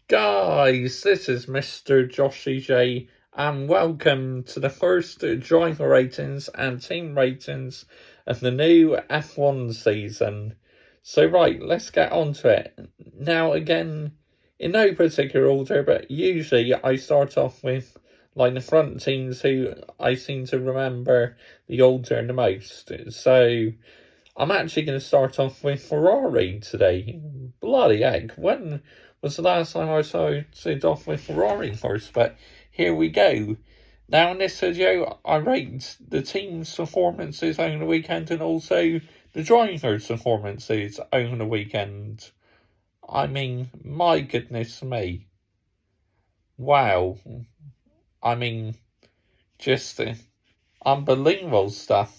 Guys, this is Mr. Joshy J, and welcome to the first driver ratings and team ratings of the new F1 season. So right, let's get on to it. Now again, in no particular order, but usually I start off with the front teams who I seem to remember the order the most. So I'm actually going to start off with Ferrari today. Bloody heck, when was the last time I started off with Ferrari first? But here we go. Now in this video, I rate the team's performances over the weekend and also the drivers' performances over the weekend. I mean, my goodness me. Wow. I mean, just unbelievable stuff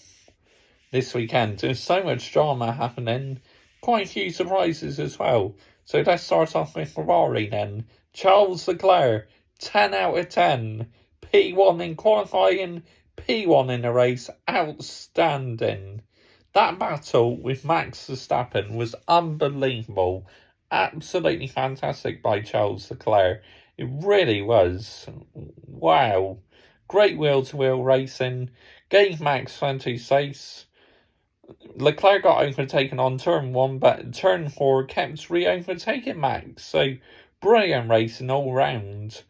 this weekend. There's so much drama happening, quite a few surprises as well. So let's start off with Ferrari then. Charles Leclerc, 10 out of 10. P1 in qualifying, P1 in the race, outstanding. That battle with Max Verstappen was unbelievable. Absolutely fantastic by Charles Leclerc. It really was. Wow. Great wheel-to-wheel racing. Gave Max plenty of space. Leclerc got overtaken on turn 1, but turn 4 kept re-overtaking Max. So, brilliant racing all round.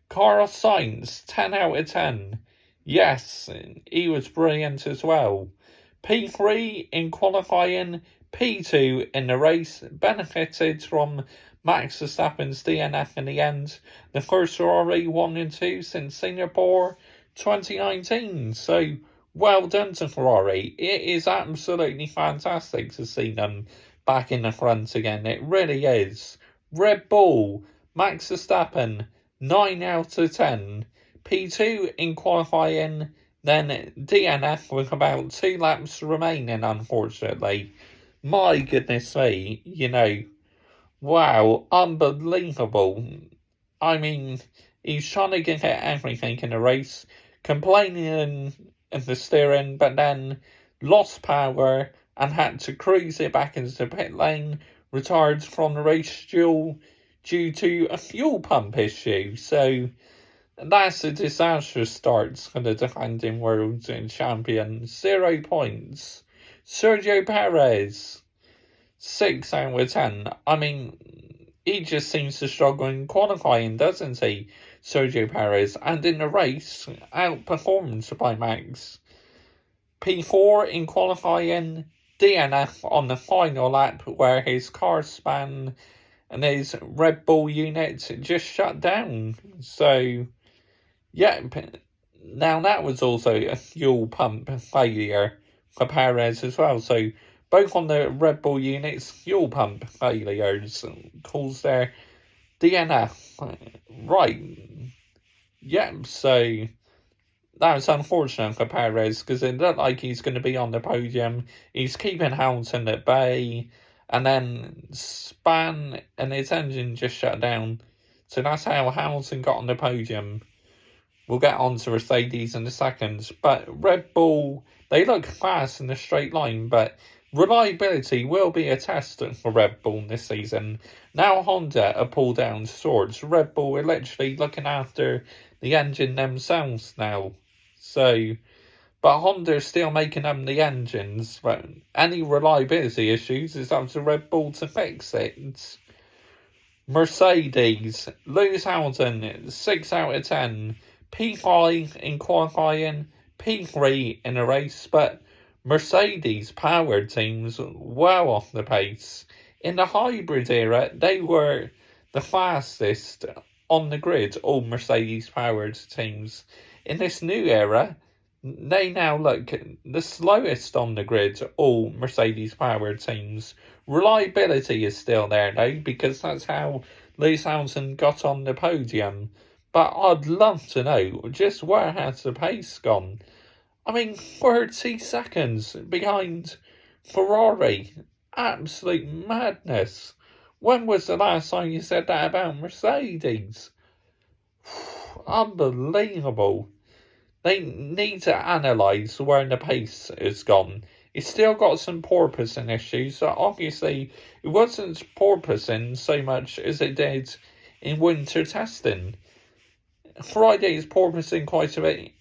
Carlos Sainz, 10 out of 10. Yes, he was brilliant as well. P3 in qualifying, P2 in the race, benefited from Max Verstappen's DNF in the end. The first Ferrari 1 and 2 since Singapore 2019. So, well done to Ferrari. It is absolutely fantastic to see them back in the front again. It really is. Red Bull, Max Verstappen, 9 out of 10. P2 in qualifying, then DNF with about 2 laps remaining, unfortunately. My goodness me, wow, unbelievable. I mean, he's trying to get everything in the race, complaining of the steering, but then lost power and had to cruise it back into the pit lane, retired from the race due to a fuel pump issue. So that's a disastrous start for the defending world champion. 0 points. Sergio Perez, 6 out of 10. I mean, he just seems to struggle in qualifying, doesn't he, Sergio Perez? And in the race, outperformed by Max. P4 in qualifying, DNF on the final lap where his car span and his Red Bull unit just shut down. So, yeah, now that was also a fuel pump failure for Perez as well. So, both on the Red Bull units, fuel pump failures caused their DNF. Right. Yeah, so that was unfortunate for Perez because it looked like he's going to be on the podium. He's keeping Hamilton at bay and then span and his engine just shut down. So that's how Hamilton got on the podium. We'll get on to Mercedes in a second. But Red Bull, they look fast in a straight line, but reliability will be a test for Red Bull this season. Now Honda are pulled down swords. Red Bull are literally looking after the engine themselves now. So, but Honda's still making them the engines. But any reliability issues, it's up to Red Bull to fix it. Mercedes, Lewis Hamilton, 6 out of 10. P5 in qualifying, P3 in a race, but Mercedes power teams well off the pace. In the hybrid era, they were the fastest on the grid, all Mercedes powered teams. In this new era, they now look the slowest on the grid, all Mercedes powered teams. Reliability is still there though, because that's how Lewis Hamilton got on the podium. But I'd love to know just where has the pace gone. I mean, 30 seconds behind Ferrari. Absolute madness. When was the last time you said that about Mercedes? Unbelievable. They need to analyse where the pace has gone. It's still got some porpoising issues, so obviously it wasn't porpoising so much as it did in winter testing. Friday's porpoising quite a bit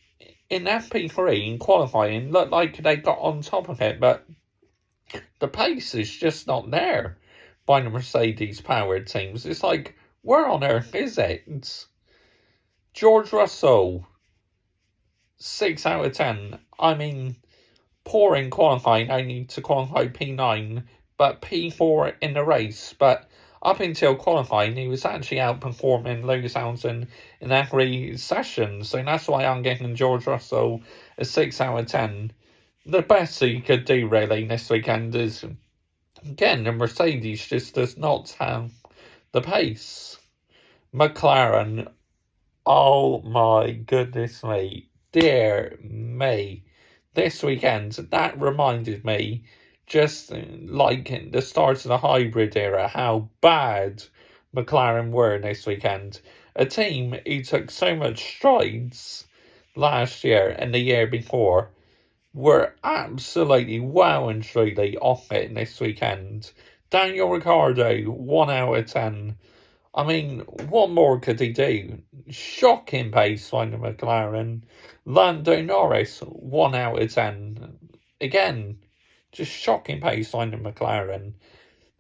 in FP3 in qualifying. Looked like they got on top of it, but the pace is just not there by the Mercedes powered teams. It's like, where on earth is it? George Russell, 6 out of 10. I mean, poor in qualifying, only to qualify P9, but P4 in the race. But up until qualifying, he was actually outperforming Lewis Hamilton in every session. So that's why I'm giving George Russell a 6 out of 10. The best he could do, really, this weekend is, again, the Mercedes just does not have the pace. McLaren, oh my goodness me, dear me. This weekend, that reminded me, just like the start of the hybrid era, how bad McLaren were this weekend. A team who took so much strides last year and the year before were absolutely well and truly off it this weekend. Daniel Ricciardo, 1 out of 10. I mean, what more could he do? Shocking pace by the McLaren. Lando Norris, 1 out of 10. Again, just shocking pace by the McLaren.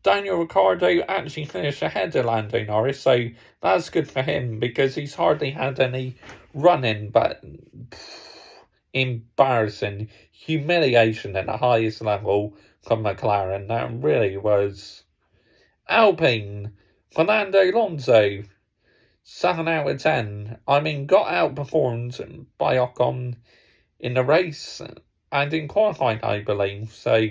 Daniel Ricciardo actually finished ahead of Lando Norris, so that's good for him because he's hardly had any running, but embarrassing humiliation at the highest level from McLaren. That really was. Alpine, Fernando Alonso, 7 out of 10. I mean, got outperformed by Ocon in the race and in qualifying, I believe. So,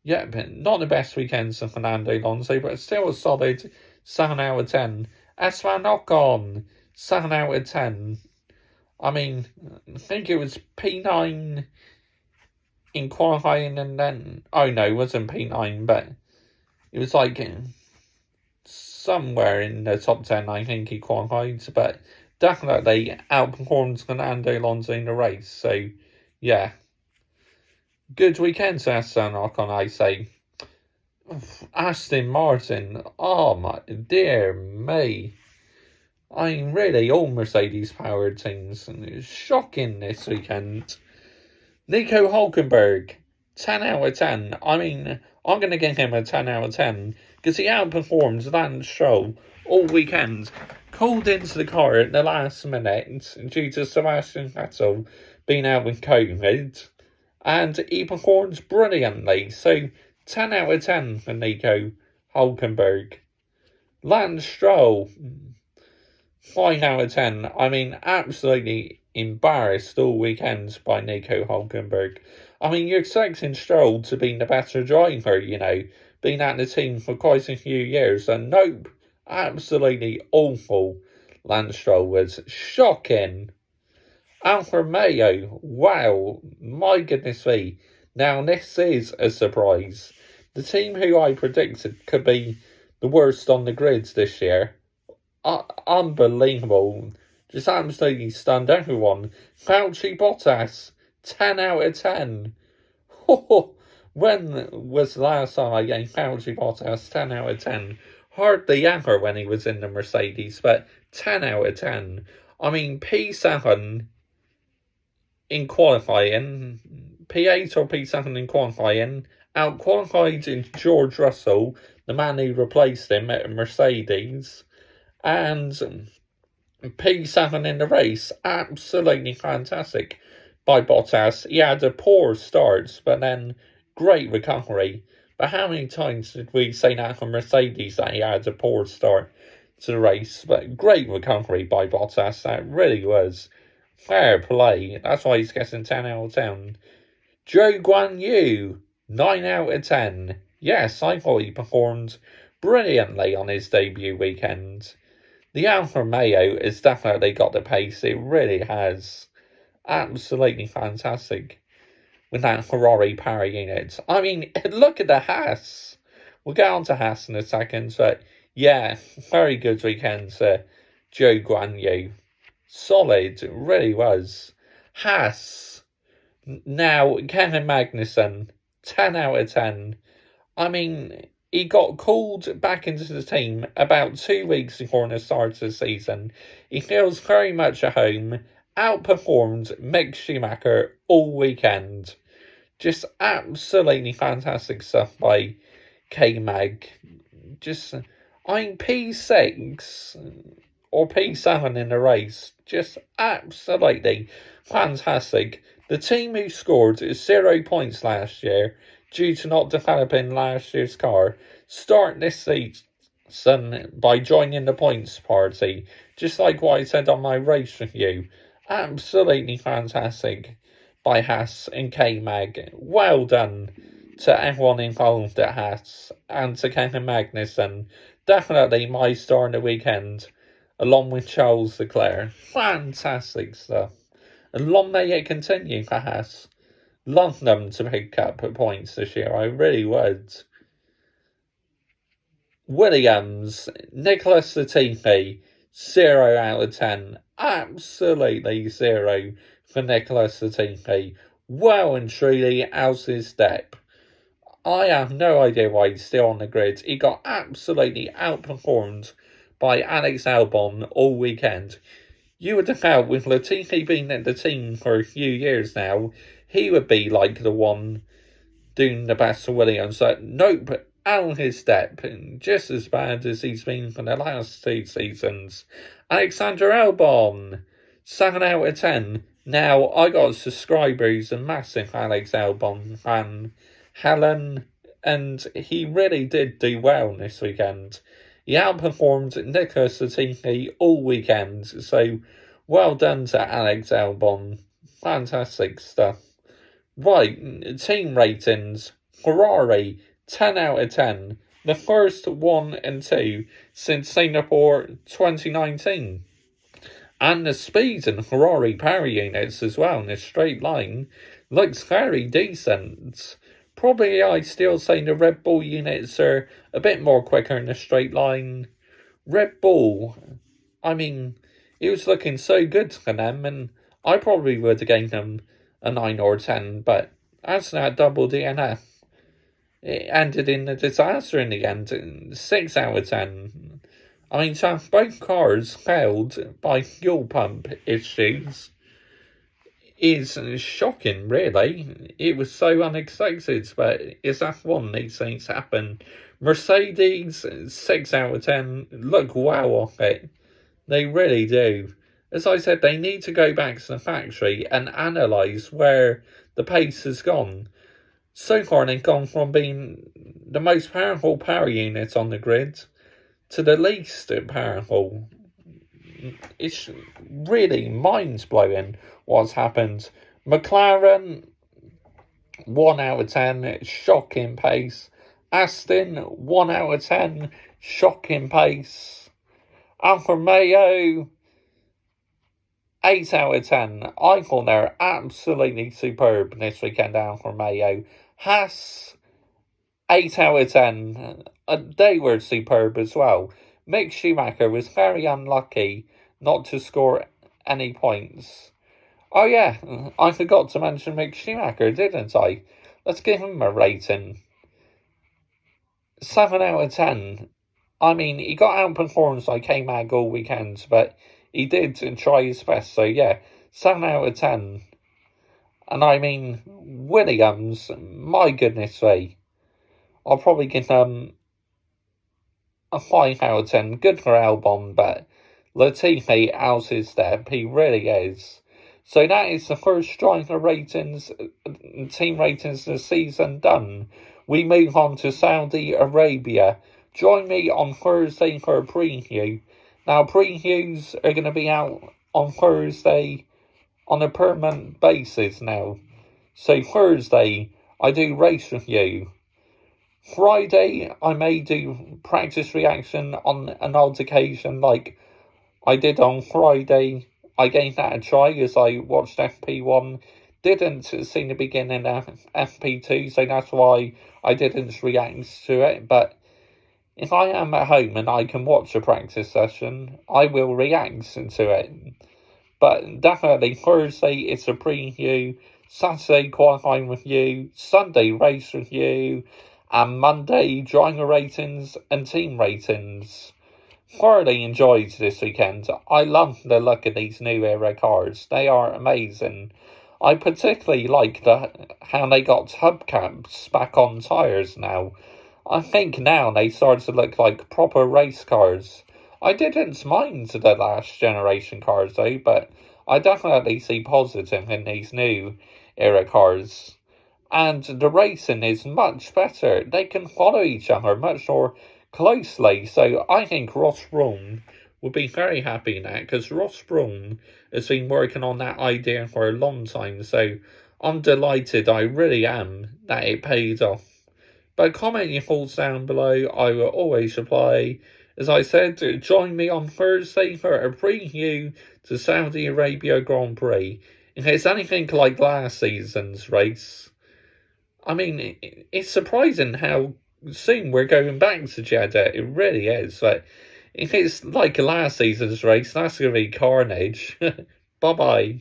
yeah, not the best weekends for Fernando Alonso, but still a solid 7 out of 10. Esteban Ocon, 7 out of 10. I mean, I think it was P9 in qualifying and then... Oh, no, it wasn't P9, but it was like somewhere in the top 10, I think he qualified. But definitely outperformed Fernando Alonso in the race. So, yeah. Good weekend to Esteban Ocon, I say. Aston Martin, oh my dear me. I mean, really, all Mercedes-powered teams. It's shocking this weekend. Nico Hülkenberg, 10 out of 10. I mean, I'm going to give him a 10 out of 10 because he outperformed Lance Stroll all weekend. Called into the car at the last minute due to Sebastian Vettel being out with COVID. And he performed brilliantly. So, 10 out of 10 for Nico Hülkenberg. Lance Stroll, 5 out of 10. I mean, absolutely embarrassed all weekend by Nico Hülkenberg. I mean, you're expecting Stroll to be the better driver, you know, being at the team for quite a few years. And nope, absolutely awful. Lance Stroll was shocking. Alfa Romeo, wow, my goodness me. Now, this is a surprise. The team who I predicted could be the worst on the grids this year. Unbelievable. Just absolutely stunned everyone. Valtteri Bottas, 10 out of 10. When was the last time I gave Valtteri Bottas 10 out of 10? Hardly ever when he was in the Mercedes, but 10 out of 10. I mean, P7 in qualifying, P8 or P7 in qualifying, out-qualified George Russell, the man who replaced him at Mercedes, and P7 in the race. Absolutely fantastic by Bottas. He had a poor start, but then great recovery. But how many times did we say that for Mercedes, that he had a poor start to the race? But great recovery by Bottas. That really was fair play. That's why he's getting 10 out of 10. Zhou Guanyu, 9 out of 10. Yes, I thought he performed brilliantly on his debut weekend. The Alfa Romeo has definitely got the pace. It really has. Absolutely fantastic with that Ferrari power unit. I mean, look at the Haas. We'll get on to Haas in a second, but yeah, very good weekend for Zhou Guanyu. Solid, it really was. Haas. Now, Kevin Magnussen, 10 out of 10. I mean, he got called back into the team about 2 weeks before the start of the season. He feels very much at home, outperformed Mick Schumacher all weekend. Just absolutely fantastic stuff by Kmag. P6 or P7 in the race. Just absolutely fantastic. The team who scored 0 points last year due to not developing last year's car start this season by joining the points party. Just like what I said on my race review. Absolutely fantastic by Haas and Kmag. Well done to everyone involved at Haas and to Kevin Magnussen. Definitely my star in the weekend, along with Charles Leclerc. Fantastic stuff. And long may it continue for Haas. Love them to pick up points this year, I really would. Williams, Nicholas Latifi, 0 out of 10. Absolutely 0 for Nicholas Latifi. Well and truly out his depth. I have no idea why he's still on the grid. He got absolutely outperformed by Alex Albon all weekend. You would have felt with Latifi being in the team for a few years now, he would be like the one doing the best for Williams. But nope, out his step, just as bad as he's been for the last 2 seasons. Alexander Albon, 7 out of 10. Now, I got subscribers, a massive Alex Albon fan, Helen, and he really did do well this weekend. He outperformed Nicholas Latifi all weekend, so well done to Alex Albon. Fantastic stuff. Right, team ratings. Ferrari, 10 out of 10. The first 1 and 2 since Singapore 2019. And the speed in Ferrari power units as well in a straight line looks very decent. Probably I'd still say the Red Bull units are a bit more quicker in a straight line. Red Bull, it was looking so good for them, and I probably would have given them a 9 or 10, but as that double DNF, it ended in a disaster in the end, 6 out of 10. To have both cars failed by fuel pump issues is shocking, really. It was so unexpected, but it's F1, these things happen. Mercedes, 6 out of 10, look wow off it. They really do. As I said, they need to go back to the factory and analyse where the pace has gone. So far, they've gone from being the most powerful power unit on the grid to the least powerful. It's really mind-blowing what's happened. McLaren, 1 out of 10, shocking pace. Aston, 1 out of 10, shocking pace. Alfa Romeo, 8 out of 10. I thought they were absolutely superb this weekend, Alfa Romeo. Haas, 8 out of 10. They were superb as well. Mick Schumacher was very unlucky not to score any points. Oh yeah, I forgot to mention Mick Schumacher, didn't I? Let's give him a rating. 7 out of 10. He got outperformed by Kmag all weekend, but he did try his best, so yeah, 7 out of 10. And Williams, my goodness me. I'll probably give them a 5 out of 10. Good for Albon, but Latifi out his step. He really is. So that is the first driver ratings, team ratings this season done. We move on to Saudi Arabia. Join me on Thursday for a preview. Now, previews are going to be out on Thursday on a permanent basis now. So Thursday, I do race review. Friday, I may do practice reaction on an odd occasion like I did on Friday. I gave that a try as I watched FP1. Didn't see the beginning of FP2, so that's why I didn't react to it. But if I am at home and I can watch a practice session, I will react to it. But definitely Thursday it's a preview, Saturday qualifying review, Sunday race review, and Monday driver ratings and team ratings. Thoroughly enjoyed this weekend. I love the look of these new era cars. They are amazing. I particularly like how they got hubcaps back on tyres now. I think now they start to look like proper race cars. I didn't mind the last generation cars though, but I definitely see positive in these new era cars. And the racing is much better. They can follow each other much more closely. So I think Ross Brawn would be very happy in that, because Ross Brawn has been working on that idea for a long time. So I'm delighted, I really am, that it paid off. But comment your thoughts down below. I will always reply. As I said, join me on Thursday for a preview to Saudi Arabia Grand Prix. If it's anything like last season's race, I mean, it's surprising how soon we're going back to Jeddah. It really is. But if it's like last season's race, that's going to be carnage. Bye-bye.